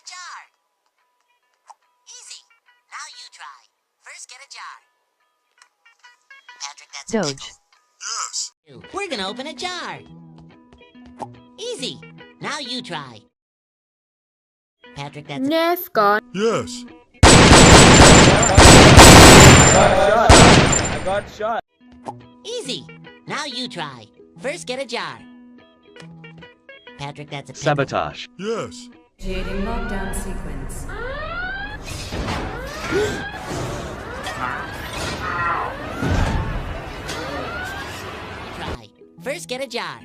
jar. Easy. Now you try. First, get a jar. Patrick, that's Doge. Yes. We're gonna open a jar. Easy. Now you try. Patrick, that's Nerf gun. Yes. I got shot. easy. Now you try. First, get a jar. Patrick, that's a pickle. Sabotage. Yes. Initiating lockdown sequence. Try. First, get a jar.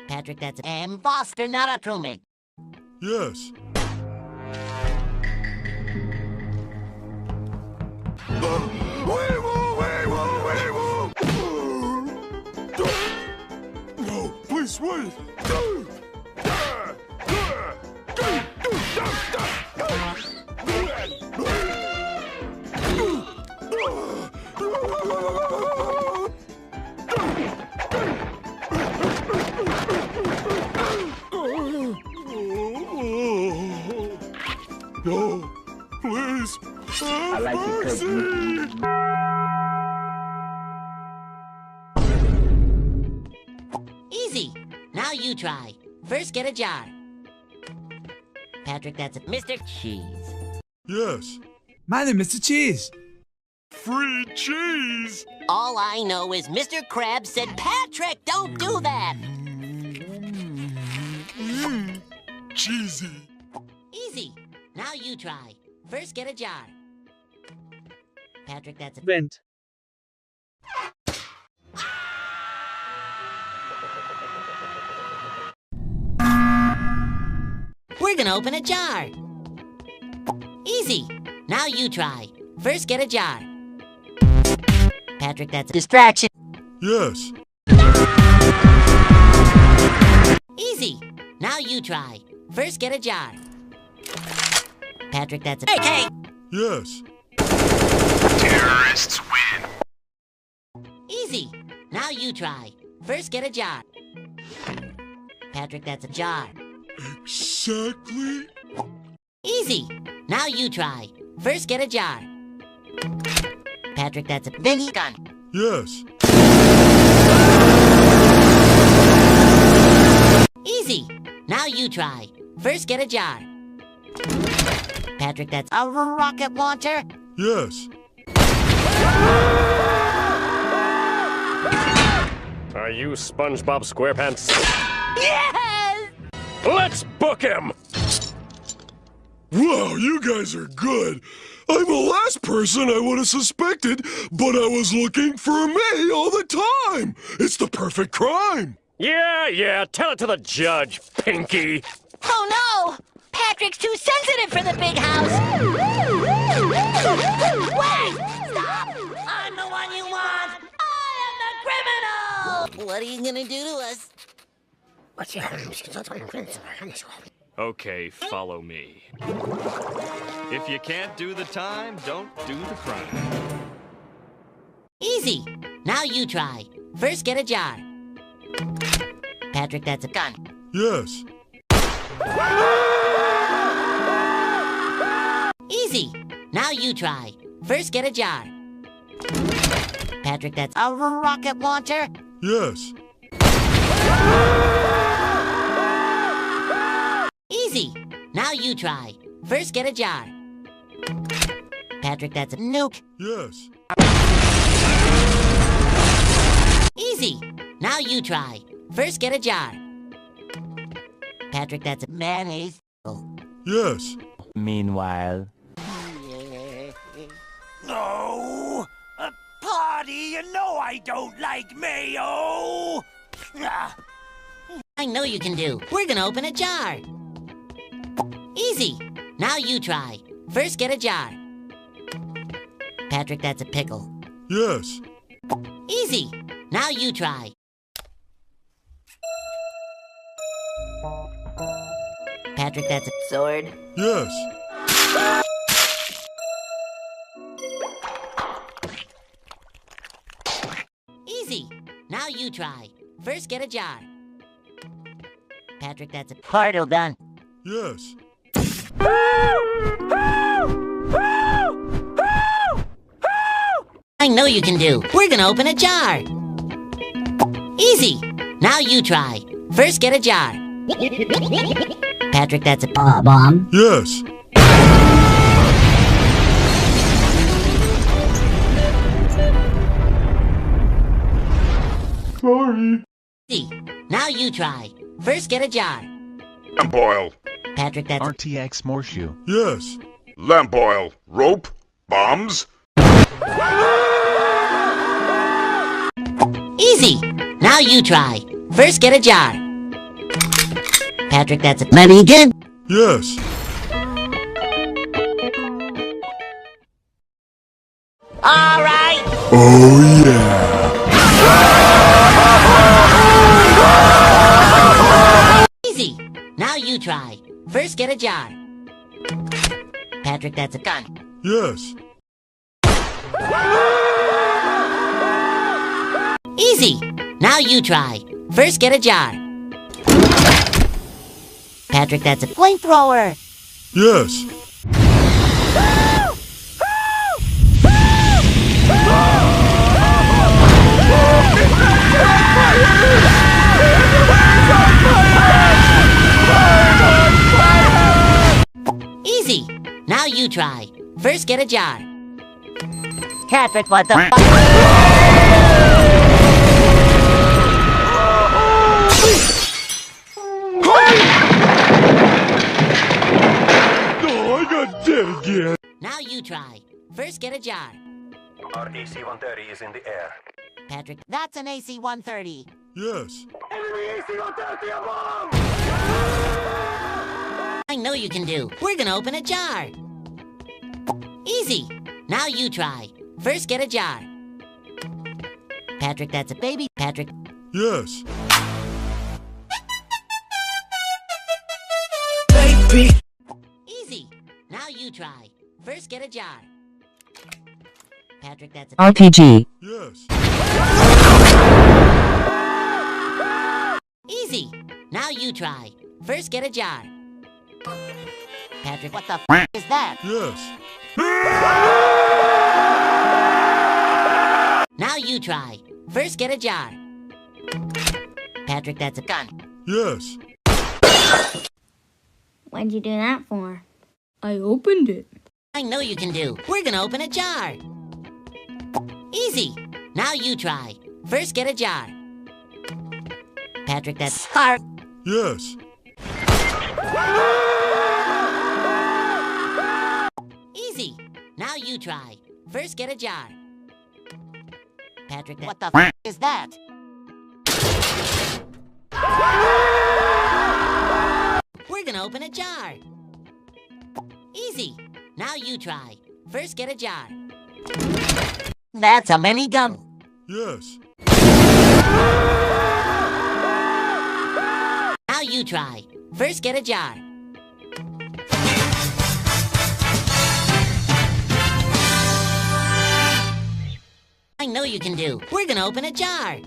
Patrick, that's a Foster, not a crewmate. Yes. No, please wait. No, please. I like to cook meat. Easy. Now you try. First, get a jar. Patrick, that's a Mr. Cheese. Yes. My name is Mr. Cheese. Free cheese. All I know is Mr. Krabs said, Patrick, don't do that. Cheesy. Easy. Now you try. First, get a jar. Patrick, that's a Vent. We're gonna open a jar. Easy. Now you try. First, get a jar. Patrick, that's a distraction. Yes. Easy. Now you try. First, get a jar. Patrick, that's a Hey! Yes. Terrorists win. Easy. Now you try. First, get a jar. Patrick, that's a jar. Exactly. Easy. Now you try. First, get a jar. Patrick, that's a mini gun. Yes. Easy. Now you try. First, get a jar. Patrick, that's a rocket launcher. Yes. Are you SpongeBob SquarePants? Yes! Let's book him! Wow, you guys are good. I'm the last person I would have suspected, but I was looking for me all the time. It's the perfect crime. Yeah, tell it to the judge, Pinky. Oh no! Patrick's too sensitive for the big house! Wait! Stop! I'm the one you want! I am the criminal! What are you gonna do to us? Okay, follow me. If you can't do the time, don't do the crime. Easy. Now you try. First, get a jar. Patrick, that's a gun. Yes. Easy. Now you try. First, get a jar. Patrick, that's a rocket launcher. Yes. Easy. Now you try. First, get a jar. Patrick, that's a nuke. Yes. Easy. Now you try. First, get a jar. Patrick, that's a mayonnaise. Yes. Meanwhile. No! A party? You know I don't like mayo! I know you can do. We're gonna open a jar. Easy. Now you try. First, get a jar. Patrick, that's a pickle. Yes. Easy. Now you try. Patrick, that's a sword. Yes. Easy. Now you try. First, get a jar. Patrick, that's a portal gun. Yes. I know you can do. We're gonna open a jar. Easy. Now you try. First, get a jar. Patrick, that's a bomb. Yes. Sorry. Easy. Now you try. First, get a jar. Lamp oil. Patrick, that's a RTX Morshoe. Yes. Lamp oil. Rope. Bombs. easy. Now you try. First, get a jar. Patrick, that's a... Let me begin. Yes. All right. Oh, yeah. Easy. Now you try. First, get a jar. Patrick, that's a gun. Yes. Easy. Now you try. First, get a jar. Patrick, that's a flamethrower. Yes. Easy. Now you try. First, get a jar. Patrick, what the fuck? No, I got dead again. Now you try. First, get a jar. Our AC-130 is in the air. Patrick, that's an AC-130. Yes. I know you can do. We're gonna open a jar. Easy. Now you try. First, get a jar. Patrick, that's a baby. Patrick. Yes. Easy. Now you try. First, get a jar. Patrick, that's a... RPG. Yes. Easy. Now you try. First, get a jar. Patrick, what the f is that? Yes. Now you try. First, get a jar. Patrick, that's a gun. Yes. What'd you do that for? I opened it. I know you can do. We're gonna open a jar. Easy. Now you try. First, get a jar. Patrick, that's hard. Yes. Easy. Now you try. First, get a jar. Patrick, what the f is that? We're gonna open a jar. Easy. Now you try. First, get a jar. That's a minigun. Yes. Now you try. First, get a jar. I know you can do. We're gonna open a jar.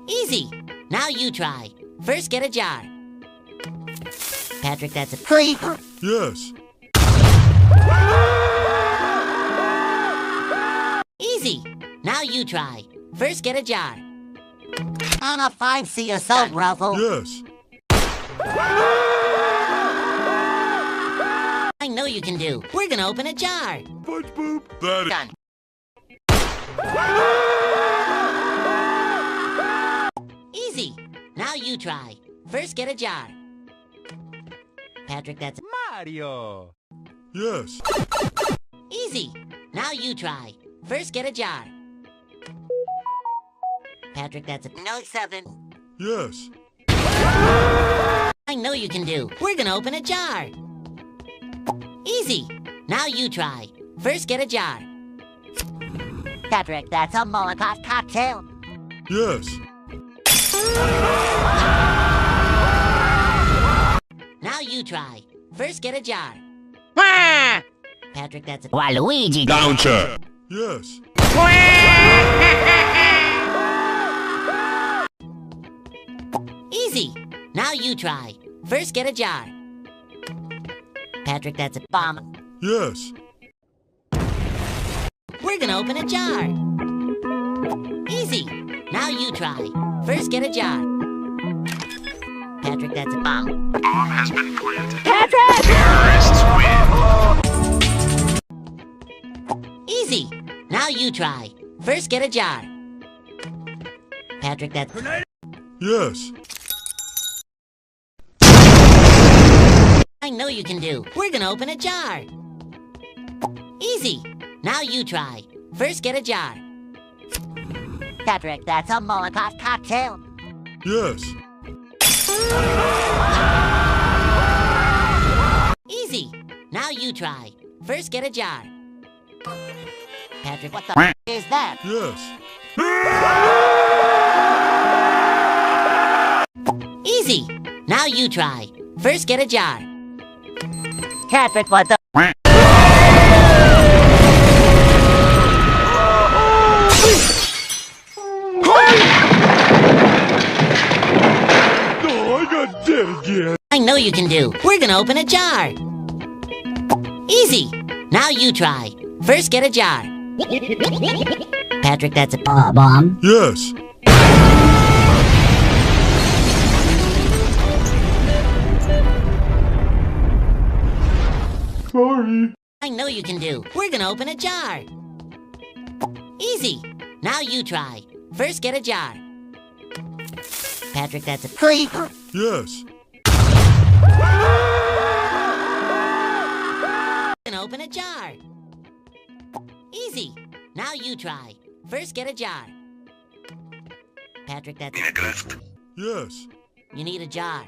Easy. Now you try. First, get a jar. Patrick, that's a creeper. Yes. Easy. Now you try. First, get a jar. On a 5C assault rifle. Yes. I know you can do. We're gonna open a jar. Punch boop. That Gun. Easy. Now you try. First, get a jar. Patrick, that's Mario. Yes. easy. Now you try. First, get a jar. Patrick, that's a no 7. Yes. I know you can do. We're gonna open a jar. Easy. Now you try. First, get a jar. Patrick, that's a Molotov cocktail. Yes. Now you try. First, get a jar. Patrick, that's a Waluigi. Launcher. Yes. easy. Now you try. First, get a jar. Patrick, that's a bomb. Yes. We're gonna open a jar. Easy. Now you try. First, get a jar. Patrick, that's a bomb. Bomb has been planted. Patrick! Terrorists win. Easy. Now you try. First, get a jar. Patrick, that's... Yes. I know you can do. We're gonna open a jar. Easy. Now you try. First, get a jar. Patrick, that's a Molotov cocktail. Yes. Easy. Now you try. First, get a jar. Patrick, what the is that? Yes. Easy. Now you try. First, get a jar. Patrick, what the... Oh, I got dead again. I know you can do. We're gonna open a jar. Easy. Now you try. First, get a jar. Patrick, that's a bomb. Yes. Sorry. I know you can do. We're gonna open a jar. Easy. Now you try. First, get a jar. Patrick, that's a creeper. Yes. We're gonna open a jar. Easy. Now you try. First, get a jar. Patrick, that's Yes. you need a jar.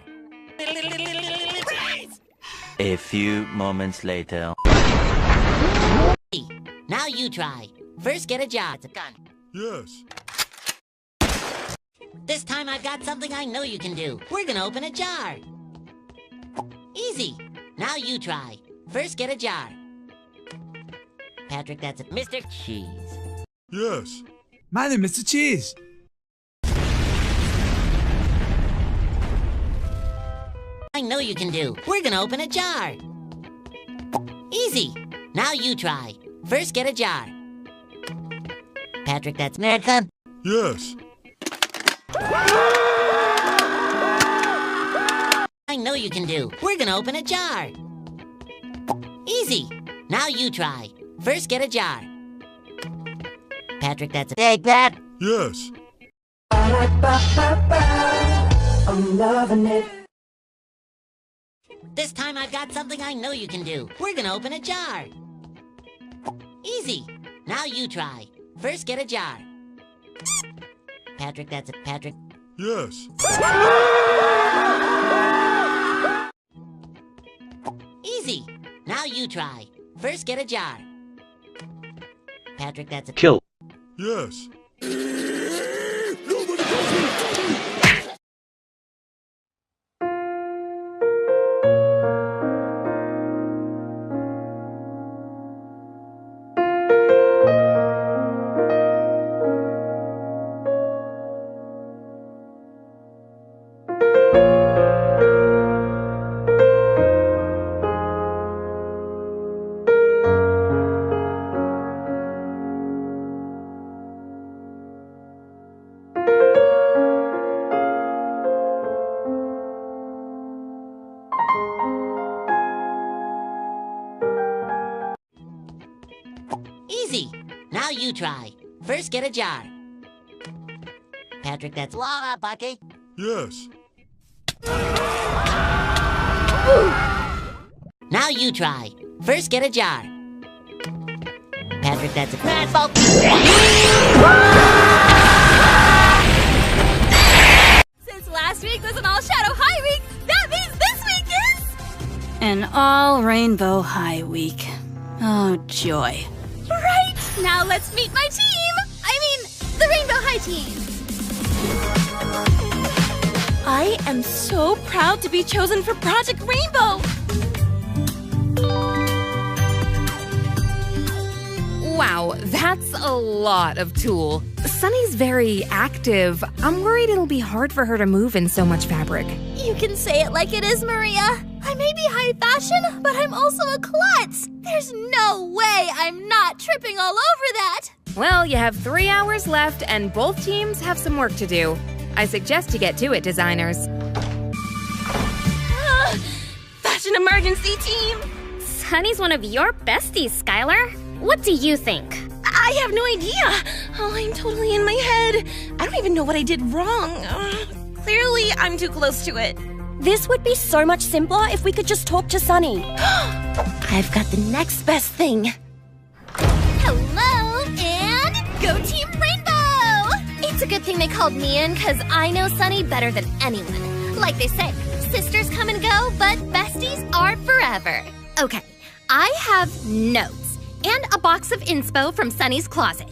A few moments later. Now you try. First, get a jar. It's a gun. Yes. This time I've got something I know you can do. We're gonna open a jar. Easy. Now you try. First, get a jar. Patrick, that's a Mr. Cheese. Yes. My name is Mr. Cheese. I know you can do. We're gonna open a jar. Easy. Now you try. First, get a jar. Patrick, that's America. Yes. I know you can do. We're gonna open a jar. Easy. Now you try. First, get a jar. Patrick, that's a big bat. Yes. I'm loving it. This time I've got something I know you can do. We're gonna open a jar. Easy. Now you try. First, get a jar. Patrick, that's a Patrick. Yes. Easy. Now you try. First, get a jar. Patrick, that's a Kill. Yes. Easy. Now you try. First, get a jar. Patrick, that's Laura, Bucky. Yes. Now you try. First, get a jar. Patrick, that's a Bradful. Since last week was an all-shadow high week, that means this week is... An all-rainbow high week. Oh, joy. Right! Now let's meet my team! I mean, the Rainbow High team! I am so proud to be chosen for Project Rainbow! Wow, that's a lot of tulle. Sunny's very active. I'm worried it'll be hard for her to move in so much fabric. You can say it like it is, Maria. I may be high fashion, but I'm also a klutz. There's no way I'm not tripping all over that. Well, you have 3 hours left, and both teams have some work to do. I suggest you get to it, designers. Fashion emergency team. Sunny's one of your besties, Skylar. What do you think? I have no idea. Oh, I'm totally in my head. I don't even know what I did wrong. Clearly, I'm too close to it. This would be so much simpler if we could just talk to Sunny. I've got the next best thing. Hello, and go Team Rainbow! It's a good thing they called me in, because I know Sunny better than anyone. Like they say, sisters come and go, but besties are forever. Okay, I have notes and a box of inspo from Sunny's closet.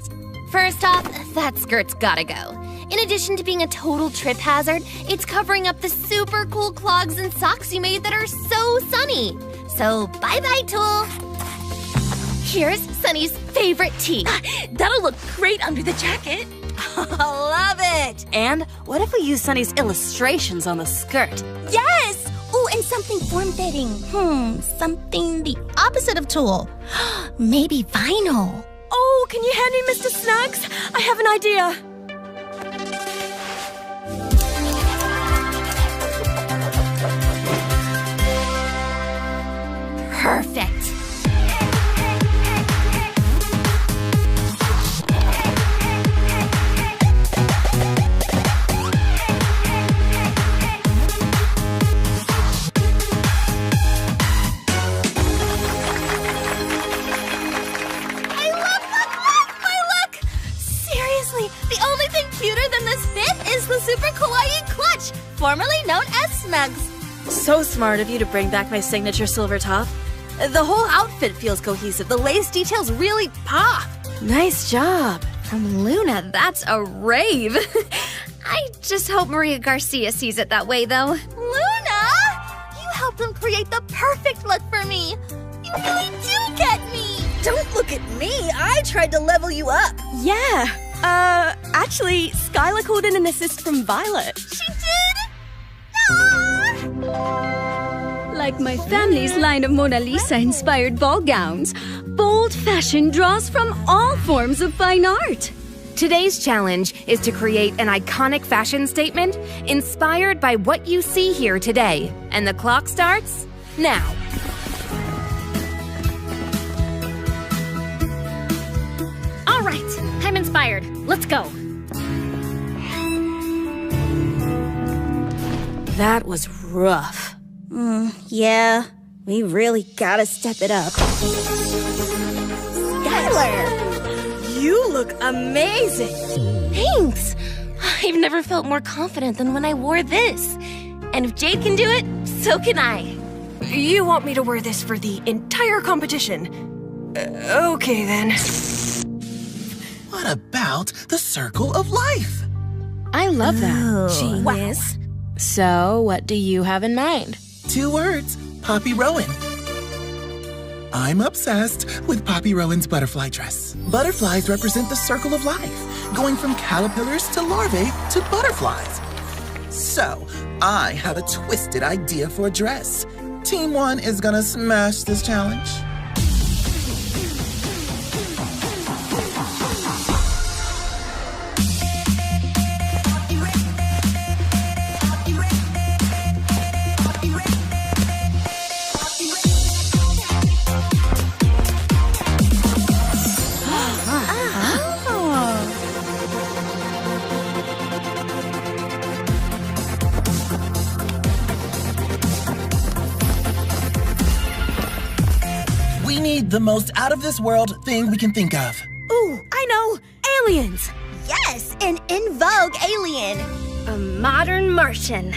First off, that skirt's gotta go. In addition to being a total trip hazard, it's covering up the super cool clogs and socks you made that are so Sunny. So bye-bye, Tool. Here's Sunny's favorite tee. That'll look great under the jacket. Love it! And what if we use Sunny's illustrations on the skirt? Yes! Ooh, and something form-fitting. Something the opposite of tulle. Maybe vinyl. Oh, can you hand me Mr. Snuggs? I have an idea. Perfect. Super kawaii clutch, formerly known as Snugs. So smart of you to bring back my signature silver top. The whole outfit feels cohesive. The lace details really pop. Nice job. From Luna, that's a rave. I just hope Maria Garcia sees it that way, though. Luna! You helped them create the perfect look for me. You really do get me. Don't look at me. I tried to level you up. Yeah. Actually, Skylar called in an assist from Violet. She did? Aww. Like my family's line of Mona Lisa-inspired ball gowns, bold fashion draws from all forms of fine art. Today's challenge is to create an iconic fashion statement inspired by what you see here today. And the clock starts now. All right, I'm inspired. Let's go. That was rough. Yeah, we really gotta step it up. Skylar, you look amazing. Thanks. I've never felt more confident than when I wore this. And if Jade can do it, so can I. You want me to wear this for the entire competition? Okay then. What about the circle of life? I love that. Genius. So, what do you have in mind? 2 words, Poppy Rowan. I'm obsessed with Poppy Rowan's butterfly dress. Butterflies represent the circle of life, going from caterpillars to larvae to butterflies. So, I have a twisted idea for a dress. Team 1 is gonna smash this challenge. The most out-of-this-world thing we can think of. Ooh, I know! Aliens! Yes, an in vogue alien. A modern Martian.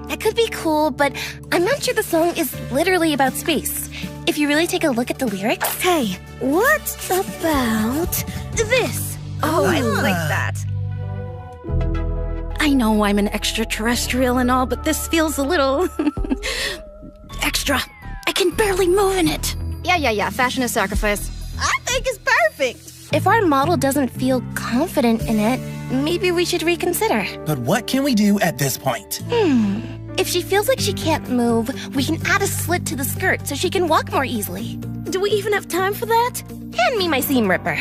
That could be cool, but I'm not sure the song is literally about space. If you really take a look at the lyrics... Hey, what about this? Oh, I like that. I know I'm an extraterrestrial and all, but this feels a little... extra. I can barely move in it. Yeah. Fashion is sacrifice. I think it's perfect. If our model doesn't feel confident in it, maybe we should reconsider. But what can we do at this point? If she feels like she can't move, we can add a slit to the skirt so she can walk more easily. Do we even have time for that? Hand me my seam ripper.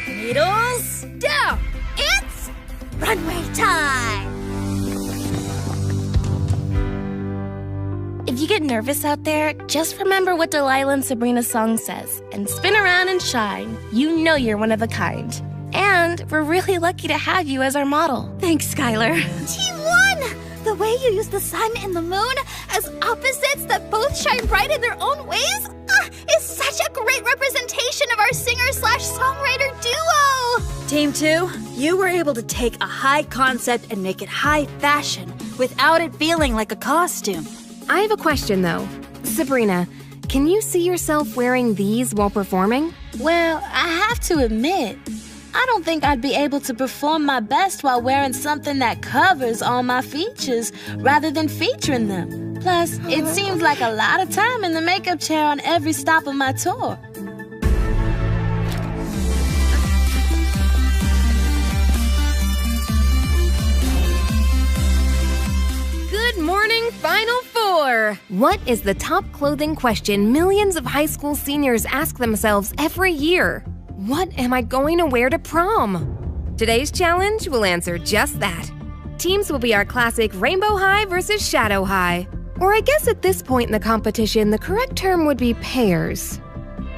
Needles down! It's runway time! If you get nervous out there, just remember what Delilah and Sabrina's song says and spin around and shine. You know you're one of a kind. And we're really lucky to have you as our model. Thanks, Skylar. Team 1! The way you use the sun and the moon as opposites that both shine bright in their own ways is such a great representation of our singer-slash-songwriter duo! Team 2, you were able to take a high concept and make it high fashion without it feeling like a costume. I have a question, though. Sabrina, can you see yourself wearing these while performing? Well, I have to admit, I don't think I'd be able to perform my best while wearing something that covers all my features rather than featuring them. Plus, it seems like a lot of time in the makeup chair on every stop of my tour. Good morning, Final Four! What is the top clothing question millions of high school seniors ask themselves every year? What am I going to wear to prom? Today's challenge will answer just that. Teams will be our classic Rainbow High versus Shadow High. Or I guess at this point in the competition, the correct term would be pairs.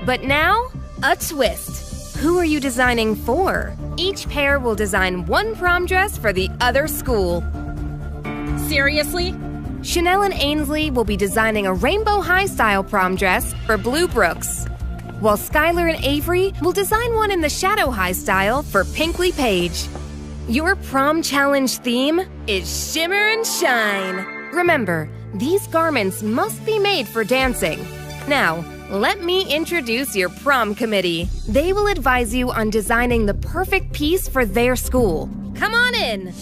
But now, a twist. Who are you designing for? Each pair will design one prom dress for the other school. Seriously? Chanel and Ainsley will be designing a Rainbow High style prom dress for Blue Brooks, while Skylar and Avery will design one in the Shadow High style for Pinkley Page. Your prom challenge theme is Shimmer and Shine. Remember, these garments must be made for dancing. Now, let me introduce your prom committee. They will advise you on designing the perfect piece for their school. Come on in.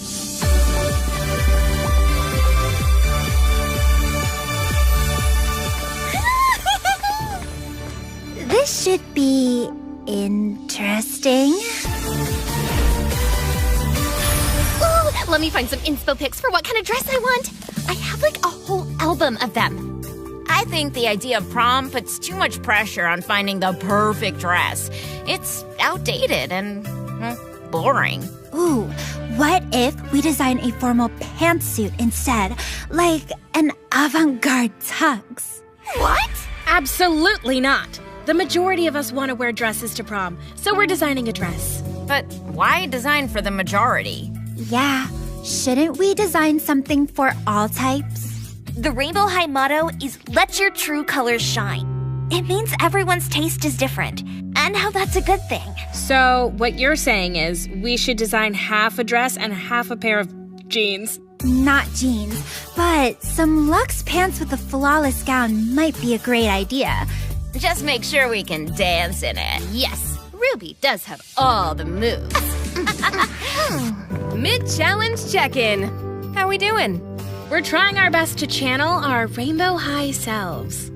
This should be interesting. Ooh, let me find some inspo pics for what kind of dress I want. I have like a whole album of them. I think the idea of prom puts too much pressure on finding the perfect dress. It's outdated and boring. Ooh, what if we design a formal pantsuit instead? Like an avant-garde tux. What? Absolutely not. The majority of us want to wear dresses to prom, so we're designing a dress. But why design for the majority? Yeah, shouldn't we design something for all types? The Rainbow High motto is let your true colors shine. It means everyone's taste is different, and how that's a good thing. So what you're saying is we should design half a dress and half a pair of jeans. Not jeans, but some luxe pants with a flawless gown might be a great idea. Just make sure we can dance in it. Yes, Ruby does have all the moves. Mid-challenge check-in. How we doing? We're trying our best to channel our Rainbow High selves.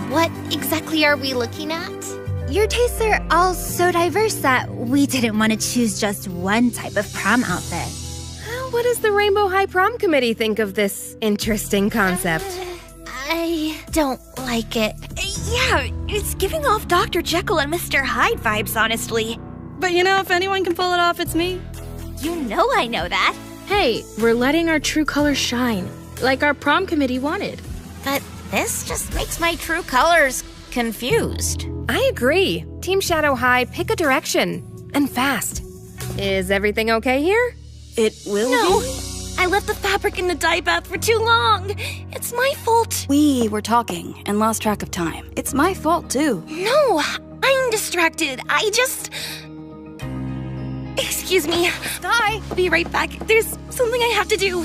What exactly are we looking at? Your tastes are all so diverse that we didn't want to choose just one type of prom outfit. What does the Rainbow High Prom Committee think of this interesting concept? I don't like it. Yeah, it's giving off Dr. Jekyll and Mr. Hyde vibes, honestly. But you know, if anyone can pull it off, it's me. You know I know that. Hey, we're letting our true colors shine, like our prom committee wanted. But this just makes my true colors confused. I agree. Team Shadow High, pick a direction. And fast. Is everything okay here? It will be. I left the fabric in the dye bath for too long. It's my fault. We were talking and lost track of time. It's my fault, too. No, I'm distracted. Excuse me. Sky, I'll be right back. There's something I have to do.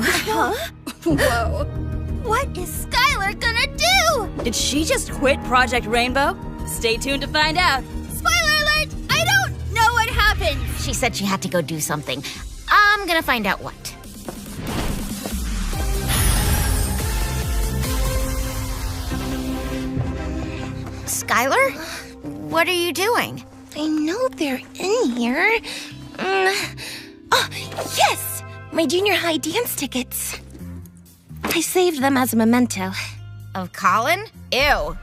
Huh? Whoa. What is Skylar gonna do? Did she just quit Project Rainbow? Stay tuned to find out. Spoiler alert! I don't know what happened. She said she had to go do something. I'm gonna find out what. Skylar? What are you doing? I know they're in here. Oh, yes! my junior high dance tickets. I saved them as a memento. Of Colin? Ew.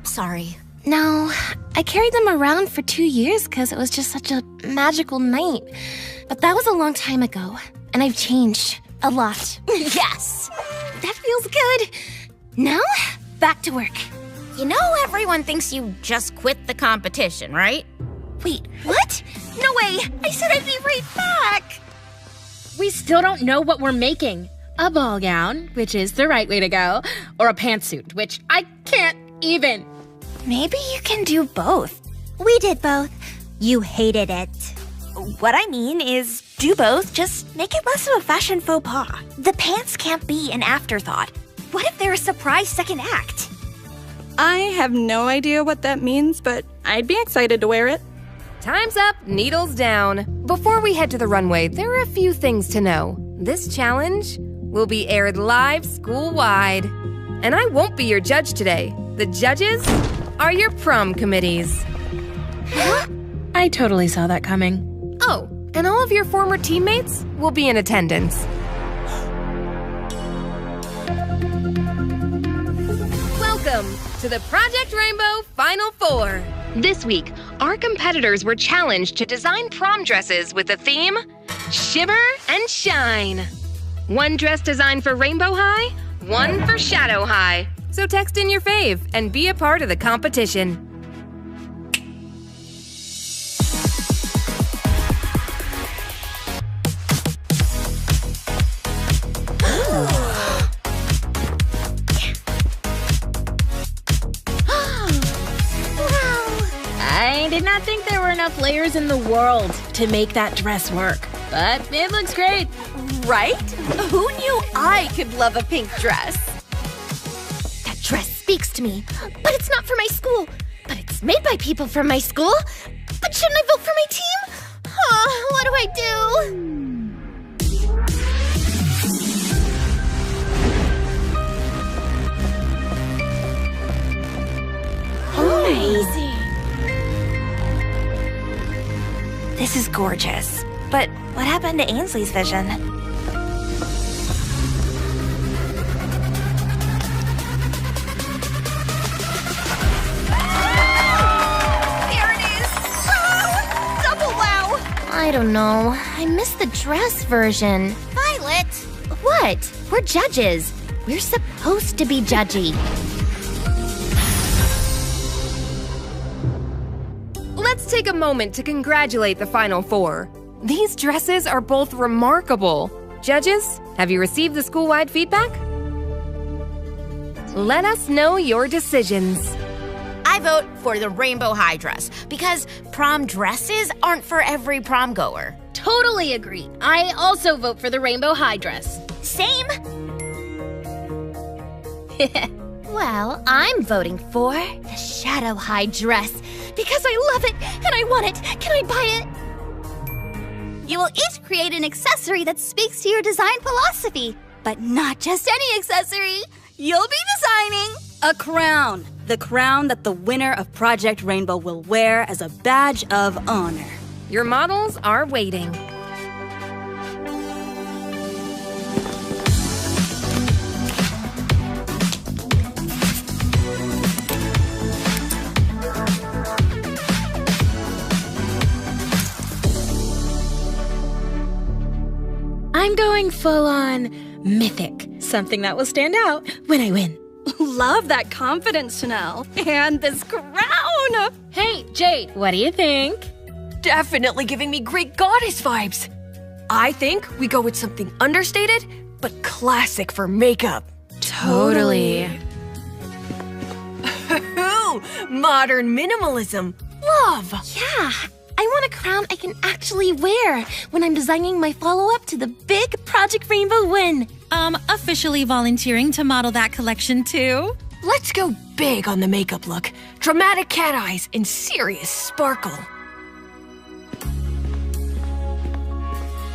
Sorry. No, I carried them around for 2 years because it was just such a magical night. But that was a long time ago, and I've changed a lot. Yes! That feels good. Now, back to work. You know everyone thinks you just quit the competition, right? Wait, what? No way! I said I'd be right back! We still don't know what we're making. A ball gown, which is the right way to go, or a pantsuit, which I can't even. Maybe you can do both. We did both. You hated it. What I mean is, do both, just make it less of a fashion faux pas. The pants can't be an afterthought. What if they're a surprise second act? I have no idea what that means, but I'd be excited to wear it. Time's up, needles down. Before we head to the runway, there are a few things to know. This challenge will be aired live school-wide. And I won't be your judge today. The judges are your prom committees. I totally saw that coming. Oh, and all of your former teammates will be in attendance. Welcome to the Project Rainbow Final Four. This week, our competitors were challenged to design prom dresses with the theme Shimmer and Shine. One dress designed for Rainbow High, one for Shadow High. So text in your fave and be a part of the competition. I did not think there were enough layers in the world to make that dress work, but it looks great. Right? Who knew I could love a pink dress? That dress speaks to me, but it's not for my school. But it's made by people from my school. But shouldn't I vote for my team? What do I do? Amazing. This is gorgeous. But what happened to Ainsley's vision? There it is! Oh, double wow! I don't know. I missed the dress version. Violet! What? We're judges. We're supposed to be judgy. Let's take a moment to congratulate the Final Four. These dresses are both remarkable. Judges, have you received the school-wide feedback? Let us know your decisions. I vote for the Rainbow High dress because prom dresses aren't for every prom goer. Totally agree. I also vote for the Rainbow High dress. Same. Well, I'm voting for the Shadow High dress because I love it and I want it. Can I buy it? You will each create an accessory that speaks to your design philosophy. But not just any accessory. You'll be designing a crown. The crown that the winner of Project Rainbow will wear as a badge of honor. Your models are waiting. I'm going full-on mythic, something that will stand out when I win. Love that confidence, Chanel. And this crown! Hey, Jade, what do you think? Definitely giving me Greek goddess vibes. I think we go with something understated, but classic for makeup. Totally. Modern minimalism. Love! Yeah. I want a crown I can actually wear when I'm designing my follow-up to the big Project Rainbow win. Officially volunteering to model that collection too? Let's go big on the makeup look. Dramatic cat eyes and serious sparkle.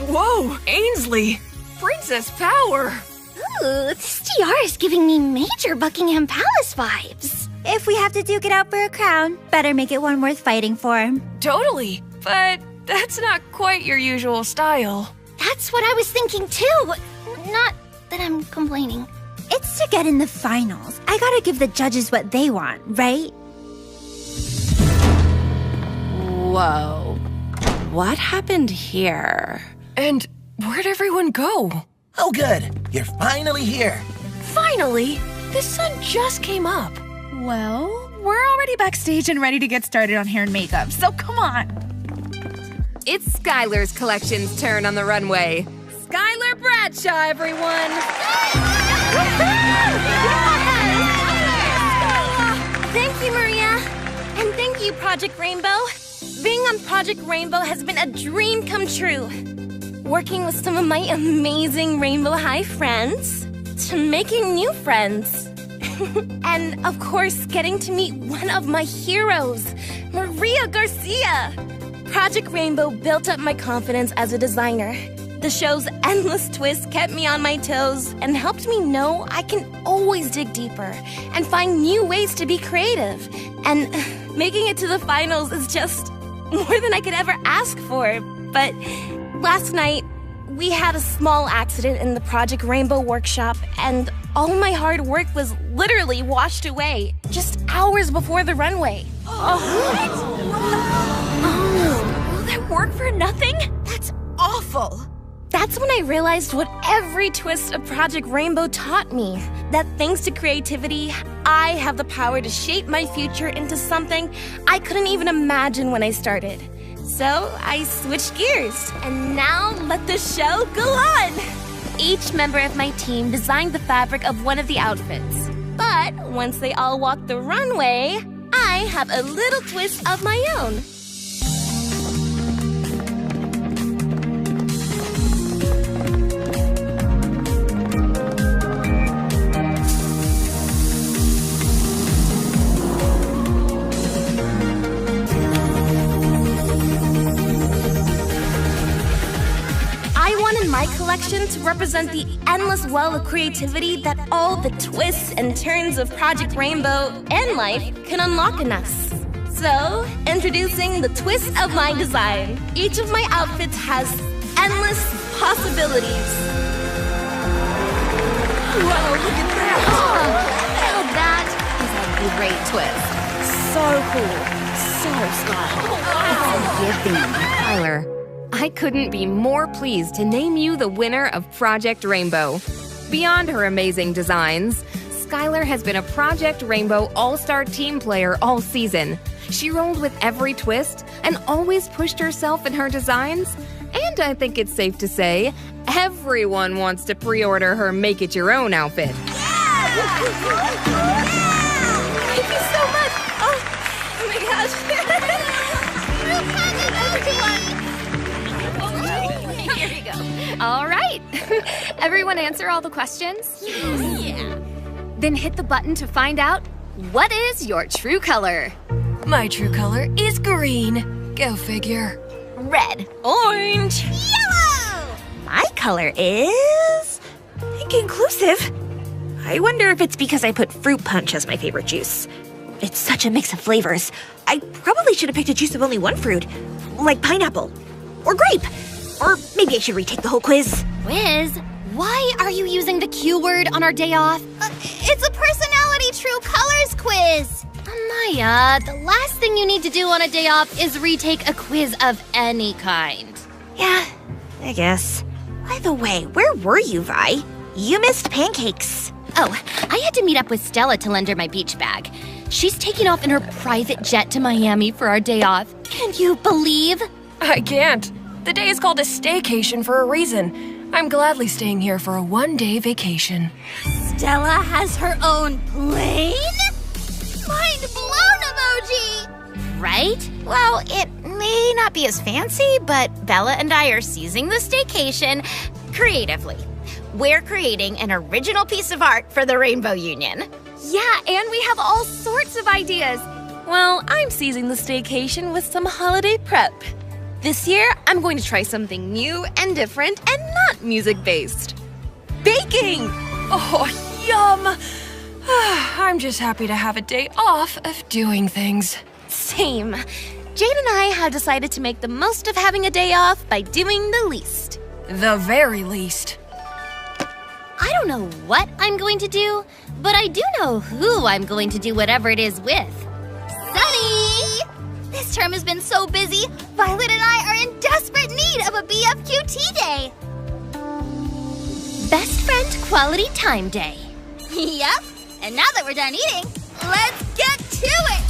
Whoa, Ainsley! Princess power! Ooh, this tiara is giving me major Buckingham Palace vibes. If we have to duke it out for a crown, better make it one worth fighting for. Totally, but that's not quite your usual style. That's what I was thinking too. Not that I'm complaining. It's to get in the finals. I gotta give the judges what they want, right? Whoa. What happened here? And where'd everyone go? Oh, good. You're finally here. Finally? The sun just came up. Well, we're already backstage and ready to get started on hair and makeup, so come on. It's Skylar's collection's turn on the runway. Skylar Bradshaw, everyone! Thank you, Maria. And thank you, Project Rainbow. Being on Project Rainbow has been a dream come true. Working with some of my amazing Rainbow High friends, to making new friends. And, of course, getting to meet one of my heroes, Maria Garcia. Project Rainbow built up my confidence as a designer. The show's endless twists kept me on my toes and helped me know I can always dig deeper and find new ways to be creative. And making it to the finals is just more than I could ever ask for. But last night, we had a small accident in the Project Rainbow workshop, and all my hard work was literally washed away just hours before the runway. All that work for nothing? That's awful. That's when I realized what every twist of Project Rainbow taught me. That thanks to creativity, I have the power to shape my future into something I couldn't even imagine when I started. So I switched gears, and now let the show go on! Each member of my team designed the fabric of one of the outfits. But once they all walk the runway, I have a little twist of my own. My collection to represent the endless well of creativity that all the twists and turns of Project Rainbow and life can unlock in us. So, introducing the twist of my design. Each of my outfits has endless possibilities. Whoa, look at that! Now that is a great twist. So cool. So stylish. Giving, Tyler. I couldn't be more pleased to name you the winner of Project Rainbow. Beyond her amazing designs, Skylar has been a Project Rainbow All-Star team player all season. She rolled with every twist and always pushed herself in her designs. And I think it's safe to say, everyone wants to pre-order her make-it-your-own outfit. Yeah! Thank you so much! Oh my gosh! Here you go. All right. Everyone answer all the questions? Yeah. Then hit the button to find out what is your true color. My true color is green. Go figure. Red. Orange. Yellow! My color is inclusive. I wonder if it's because I put fruit punch as my favorite juice. It's such a mix of flavors. I probably should have picked a juice of only one fruit, like pineapple or grape. Or maybe I should retake the whole quiz. Quiz? Why are you using the Q word on our day off? It's a personality true colors quiz. Amaya, the last thing you need to do on a day off is retake a quiz of any kind. Yeah, I guess. By the way, where were you, Vi? You missed pancakes. Oh, I had to meet up with Stella to lend her my beach bag. She's taking off in her private jet to Miami for our day off. Can you believe? I can't. The day is called a staycation for a reason. I'm gladly staying here for a one-day vacation. Stella has her own plane? Mind blown emoji! Right? Well, it may not be as fancy, but Bella and I are seizing the staycation creatively. We're creating an original piece of art for the Rainbow Union. Yeah, and we have all sorts of ideas. Well, I'm seizing the staycation with some holiday prep. This year, I'm going to try something new and different and not music-based. Baking! Oh, yum! I'm just happy to have a day off of doing things. Same. Jade and I have decided to make the most of having a day off by doing the least. The very least. I don't know what I'm going to do, but I do know who I'm going to do whatever it is with. Sunny! This term has been so busy, Violet and I are in desperate need of a BFQT day. Best Friend Quality Time Day. Yep, and now that we're done eating, let's get to it!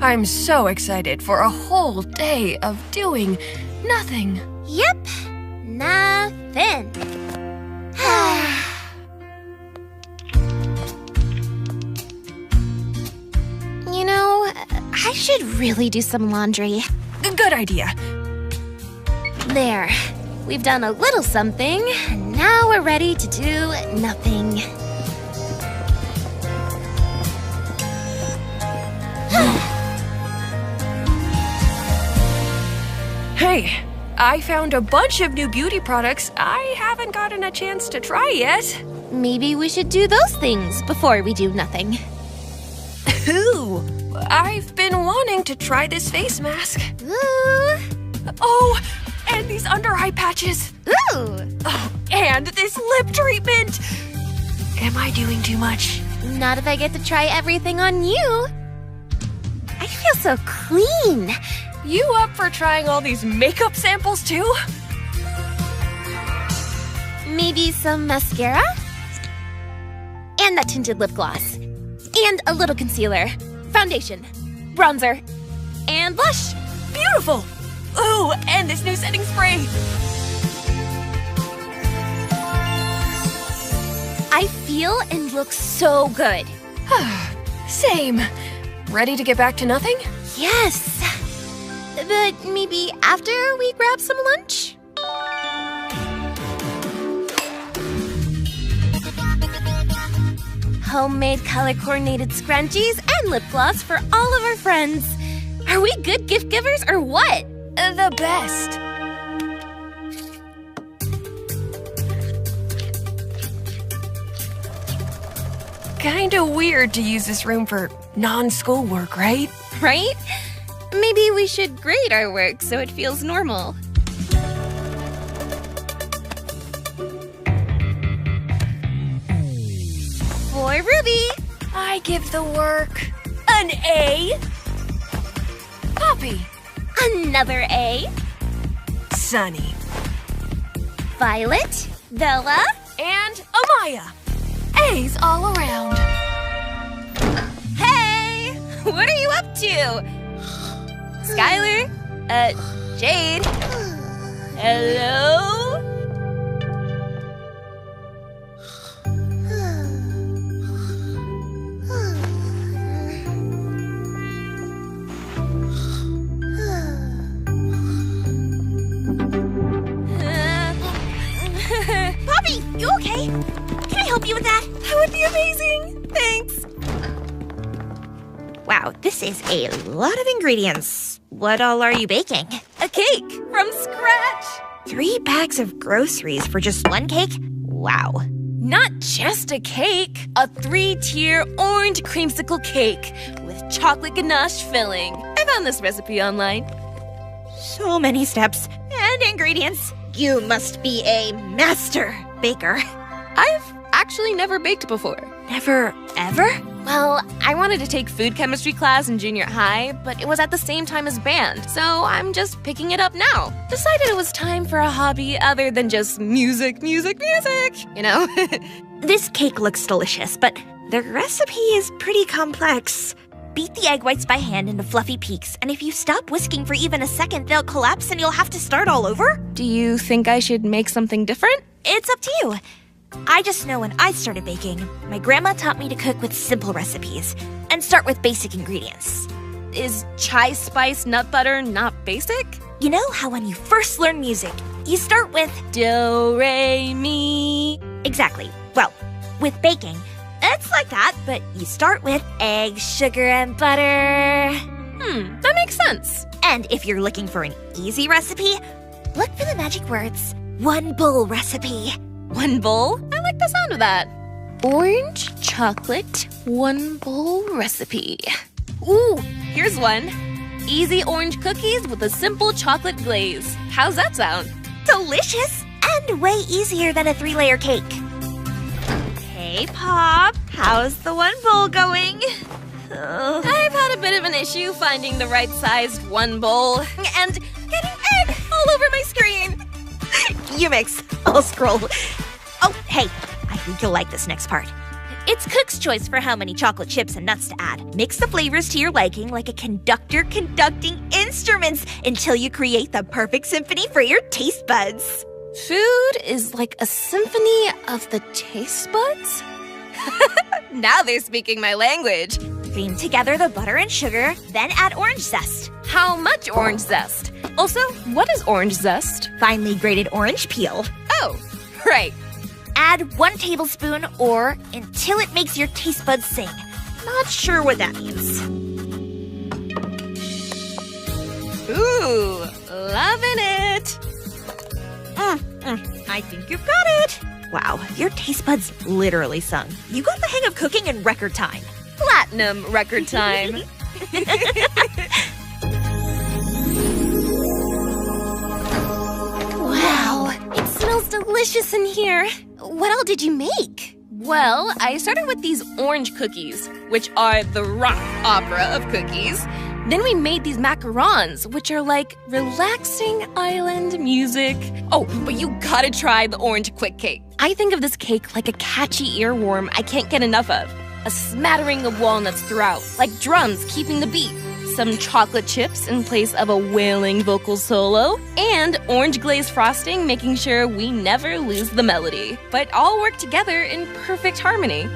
I'm so excited for a whole day of doing nothing. Yep, nothing. You know, I should really do some laundry. Good idea. There. We've done a little something, and now we're ready to do nothing. Hey, I found a bunch of new beauty products I haven't gotten a chance to try yet. Maybe we should do those things before we do nothing. Ooh, I've been wanting to try this face mask. Ooh. Oh, and these under-eye patches. Ooh. Oh, and this lip treatment. Am I doing too much? Not if I get to try everything on you. I feel so clean. You up for trying all these makeup samples too? Maybe some mascara? And that tinted lip gloss. And a little concealer. Foundation. Bronzer. And blush. Beautiful! Ooh, and this new setting spray. I feel and look so good. Same. Ready to get back to nothing? Yes. But maybe after we grab some lunch? Homemade color-coordinated scrunchies and lip gloss for all of our friends. Are we good gift givers or what? The best. Kinda weird to use this room for non-school work, right? Right? Maybe we should grade our work so it feels normal. For Ruby, I give the work an A. Poppy, another A. Sunny, Violet, Bella, and Amaya. A's all around. Hey! What are you up to? Skylar? Jade? Hello? Poppy, you okay? Can I help you with that? That would be amazing. Thanks. Wow, this is a lot of ingredients. What all are you baking? A cake from scratch. 3 bags of groceries for just one cake? Wow. Not just a cake, a 3-tier orange creamsicle cake with chocolate ganache filling. I found this recipe online. So many steps and ingredients. You must be a master baker. I've actually never baked before. Never, ever? Well, I wanted to take food chemistry class in junior high, but it was at the same time as band, so I'm just picking it up now. Decided it was time for a hobby other than just music, you know? This cake looks delicious, but the recipe is pretty complex. Beat the egg whites by hand into fluffy peaks, and if you stop whisking for even a second, they'll collapse and you'll have to start all over. Do you think I should make something different? It's up to you. I just know when I started baking, my grandma taught me to cook with simple recipes and start with basic ingredients. Is chai spice nut butter not basic? You know how when you first learn music, you start with do, re, mi. Exactly. Well, with baking, it's like that, but you start with eggs, sugar, and butter. That makes sense. And if you're looking for an easy recipe, look for the magic words, 1 bowl recipe. 1 bowl? I like the sound of that. Orange chocolate 1 bowl recipe. Ooh, here's one. Easy orange cookies with a simple chocolate glaze. How's that sound? Delicious and way easier than a 3-layer cake. Hey, Pop, how's the one bowl going? I've had a bit of an issue finding the right-sized one bowl and getting egg all over my screen. You mix. I'll scroll. Oh, hey, I think you'll like this next part. It's Cook's choice for how many chocolate chips and nuts to add. Mix the flavors to your liking like a conductor conducting instruments until you create the perfect symphony for your taste buds. Food is like a symphony of the taste buds? Now they're speaking my language. Cream together the butter and sugar, then add orange zest. How much orange zest? Also, what is orange zest? Finely grated orange peel. Oh, right. Add 1 tablespoon or until it makes your taste buds sing. Not sure what that means. Ooh, loving it. I think you've got it. Wow, your taste buds literally sung. You got the hang of cooking in record time. Platinum record time. Wow, it smells delicious in here. What all did you make? Well, I started with these orange cookies, which are the rock opera of cookies. Then we made these macarons, which are like relaxing island music. Oh, but you gotta try the orange quick cake. I think of this cake like a catchy earworm I can't get enough of. A smattering of walnuts throughout, like drums keeping the beat. Some chocolate chips in place of a wailing vocal solo, and orange glazed frosting making sure we never lose the melody, but all work together in perfect harmony.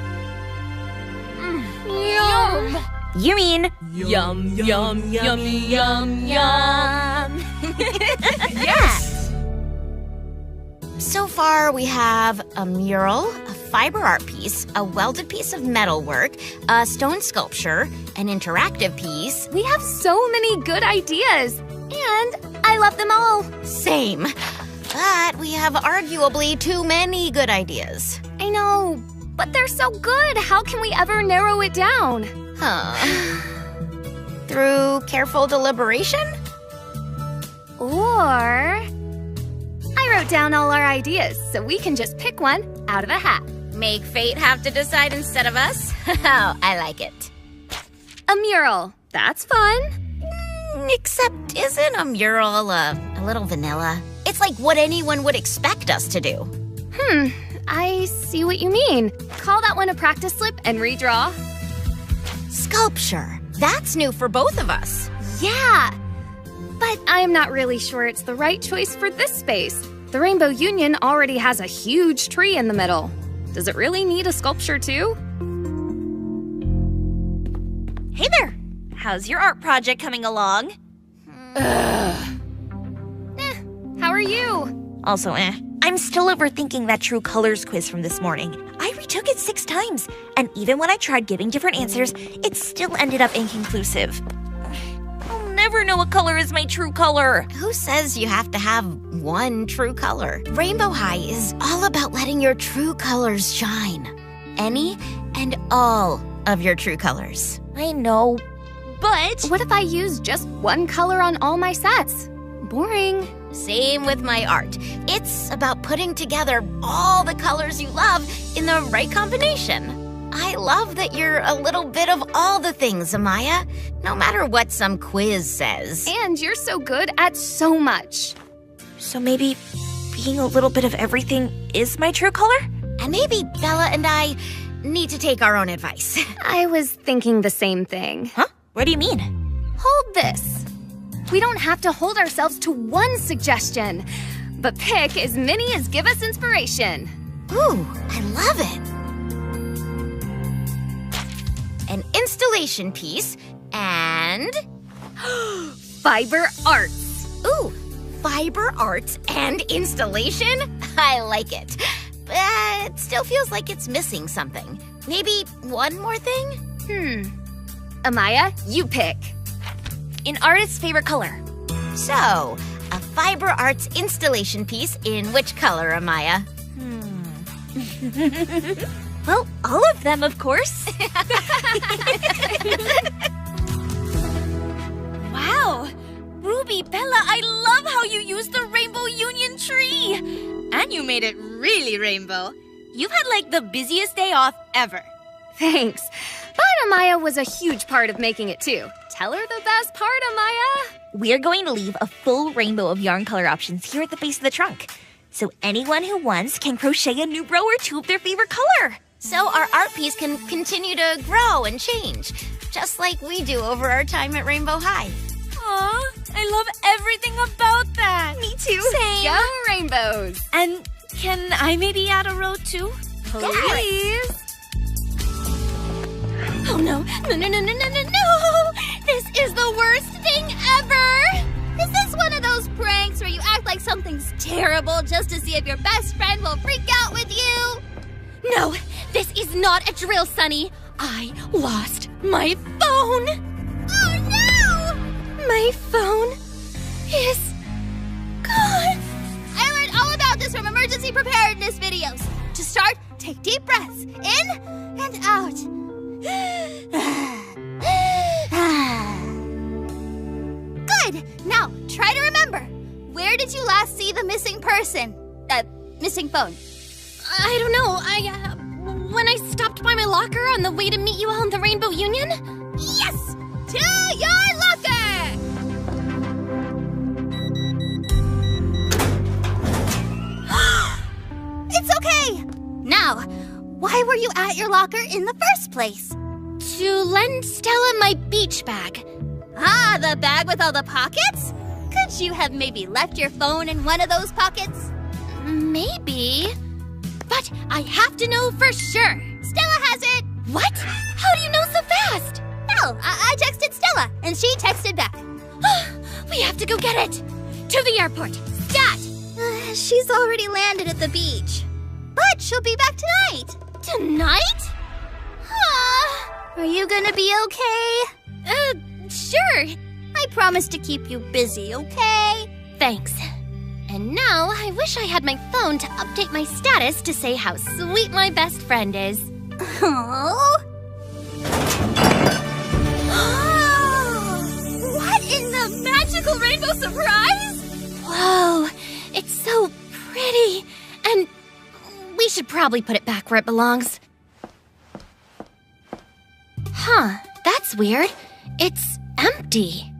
Yum! You mean Yum, yum, yummy, yum, yum. Yes! So far, we have a mural, a fiber art piece, a welded piece of metalwork, a stone sculpture, an interactive piece. We have so many good ideas, and I love them all. Same. But we have arguably too many good ideas. I know, but they're so good. How can we ever narrow it down? Through careful deliberation? Or I wrote down all our ideas, so we can just pick one out of the hat. Make fate have to decide instead of us? Oh, I like it. A mural. That's fun. Except isn't a mural a little vanilla? It's like what anyone would expect us to do. I see what you mean. Call that one a practice slip and redraw. Sculpture. That's new for both of us. Yeah. But I'm not really sure it's the right choice for this space. The Rainbow Union already has a huge tree in the middle. Does it really need a sculpture too? Hey there! How's your art project coming along? How are you? Also, I'm still overthinking that True Colors quiz from this morning. I retook it 6 times, and even when I tried giving different answers, it still ended up inconclusive. I'll never know what color is my true color. Who says you have to have one true color? Rainbow High is all about letting your true colors shine. Any and all of your true colors. I know, but what if I use just one color on all my sets? Boring. Same with my art. It's about putting together all the colors you love in the right combination. I love that you're a little bit of all the things, Amaya, no matter what some quiz says. And you're so good at so much. So maybe being a little bit of everything is my true color? And maybe Bella and I need to take our own advice. I was thinking the same thing. Huh? What do you mean? Hold this. We don't have to hold ourselves to one suggestion, but pick as many as give us inspiration. Ooh, I love it. An installation piece and fiber arts. Ooh, fiber arts and installation? I like it. But it still feels like it's missing something. Maybe one more thing? Amaya, you pick. An artist's favorite color. So, a fiber arts installation piece in which color, Amaya? Well, all of them, of course. Wow, Wow! Ruby, Bella, I love how you used the Rainbow Union tree! And you made it really rainbow. You've had like the busiest day off ever. Thanks. But Amaya was a huge part of making it too. Tell her the best part, Amaya. We're going to leave a full rainbow of yarn color options here at the base of the trunk. So anyone who wants can crochet a new row or two of their favorite color. So our art piece can continue to grow and change, just like we do over our time at Rainbow High. Aw, I love everything about that. Me too. Same. Go rainbows. And can I maybe add a row too? Please. Oh no, no! This is the worst thing ever! Is this one of those pranks where you act like something's terrible just to see if your best friend will freak out with you? No, this is not a drill, Sunny. I lost my phone. Oh no! My phone is gone. I learned all about this from emergency preparedness videos. To start, take deep breaths in and out. Good! Now, try to remember. Where did you last see the missing person? Missing phone. I don't know. When I stopped by my locker on the way to meet you all in the Rainbow Union? Yes! To your locker! It's okay! Now, why were you at your locker in the first place? To lend Stella my beach bag. Ah, the bag with all the pockets? Could you have maybe left your phone in one of those pockets? Maybe. But I have to know for sure. Stella has it! What? How do you know so fast? Well, I texted Stella, and she texted back. We have to go get it. To the airport. Stat! She's already landed at the beach. But she'll be back tonight. Tonight? Are you gonna be okay? Sure. I promise to keep you busy, okay? Thanks. And now I wish I had my phone to update my status to say how sweet my best friend is. Oh. What in the magical rainbow surprise? Whoa, it's so pretty. And we should probably put it back where it belongs. Huh, that's weird. It's empty.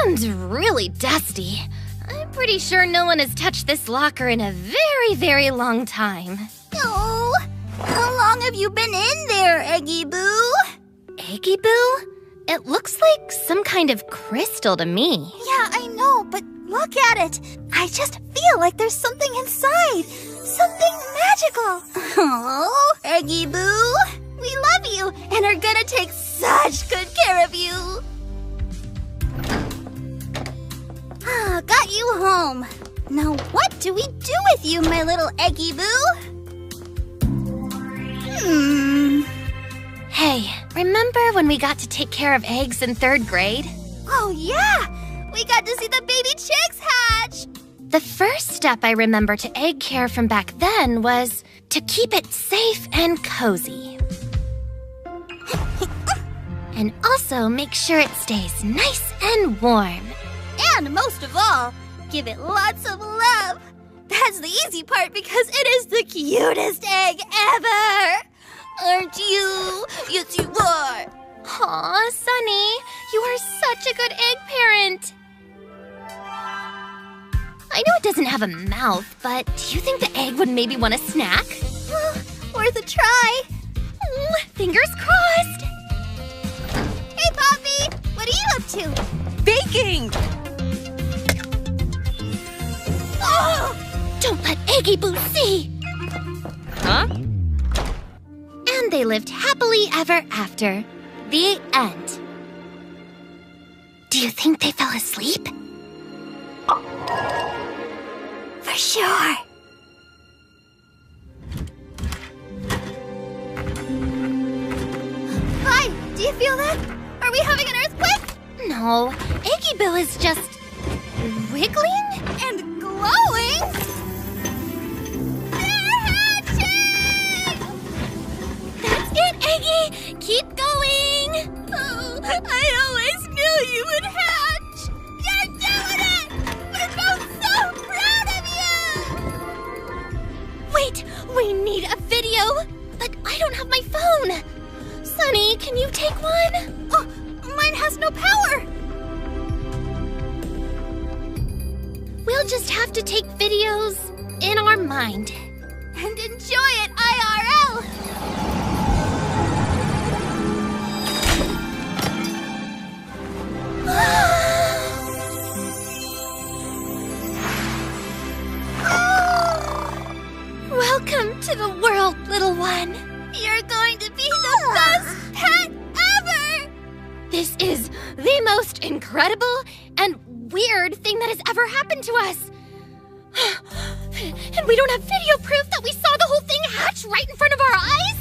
And really dusty. I'm pretty sure no one has touched this locker in a very, very long time. Oh, how long have you been in there, Eggy Boo? Eggy Boo? It looks like some kind of crystal to me. Yeah, I know, but look at it. I just feel like there's something inside. Something magical. Oh, Eggy Boo, we love you and are gonna take such good care of you. Got you home. Now what do we do with you, my little Eggy Boo? Hey, remember when we got to take care of eggs in 3rd grade? Oh yeah! We got to see the baby chicks hatch! The first step I remember to egg care from back then was to keep it safe and cozy. And also make sure it stays nice and warm. And most of all, give it lots of love. That's the easy part because it is the cutest egg ever. Aren't you? Yes, you are. Aw, Sunny, you are such a good egg parent. I know it doesn't have a mouth, but do you think the egg would maybe want a snack? Worth a try. Fingers crossed. Hey, Poppy, what are you up to? Baking! Oh! Don't let Eggy Boo see! Huh? And they lived happily ever after. The end. Do you think they fell asleep? For sure. Hi, do you feel that? Are we having an earthquake? No, Eggy Boo is just wiggling and glowing. They're hatching! That's it, Eggy! Keep going! Oh, I don't I don't have my phone. Sunny, can you take one? Oh, mine has no power. We'll just have to take videos in our mind and enjoy it IRL. Welcome to the world, little one. You're going to be the best pet ever! This is the most incredible and weird thing that has ever happened to us. And we don't have video proof that we saw the whole thing hatch right in front of our eyes?